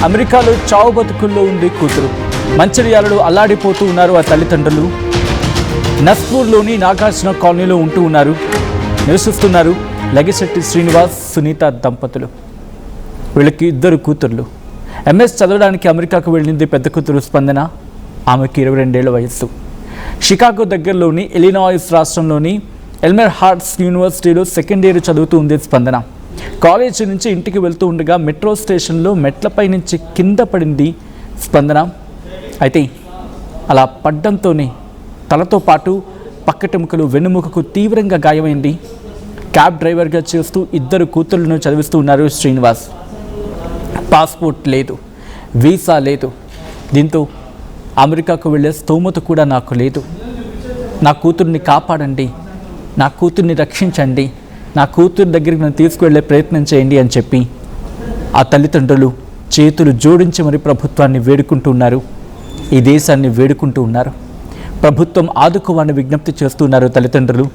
అమెరికాలో చావు బతుకుల్లో ఉంది కూతురు. మంచిర్యాలలో అల్లాడిపోతూ ఉన్నారు ఆ తల్లిదండ్రులు. నస్పూర్లోని నాగార్జున కాలనీలో ఉంటూ ఉన్నారు, నివసిస్తున్నారు లగిశెట్టి శ్రీనివాస్ సునీత దంపతులు. వీళ్ళకి 2 కూతుర్లు. ఎంఎస్ చదవడానికి అమెరికాకు వెళ్ళింది పెద్ద కూతురు స్పందన. ఆమెకి 22 ఏళ్ల వయస్సు. షికాగో దగ్గరలోని ఇలినాయిస్ రాష్ట్రంలోని ఎల్మర్ హార్ట్స్ యూనివర్సిటీలో 2nd ఇయర్ చదువుతూ ఉంది స్పందన. కాలేజీ నుంచి ఇంటికి వెళ్తూ ఉండగా మెట్రో స్టేషన్లో మెట్లపై నుంచి కింద పడింది స్పందన. అయితే అలా పడ్డంతోనే తలతో పాటు పక్కటెముకలు, వెన్నుముకకు తీవ్రంగా గాయమైంది. క్యాబ్ డ్రైవర్గా చేస్తూ 2 కూతుళ్లను చదివిస్తూ ఉన్నారు శ్రీనివాస్. పాస్పోర్ట్ లేదు, వీసా లేదు. దీంతో అమెరికాకు వెళ్ళే స్తోమత కూడా నాకు లేదు. నా కూతుర్ని కాపాడండి, నా కూతుర్ని రక్షించండి, నా కూతురు దగ్గరికి నన్ను తీసుకువెళ్ళే ప్రయత్నం చేయండి అని చెప్పి ఆ తల్లిదండ్రులు చేతులు జోడించి మరి ప్రభుత్వాన్ని వేడుకుంటున్నారు, ఈ దేశాన్ని వేడుకుంటూ ఉన్నారు. ప్రభుత్వం ఆదుకోవాలని విజ్ఞప్తి చేస్తున్నారు తల్లిదండ్రులు.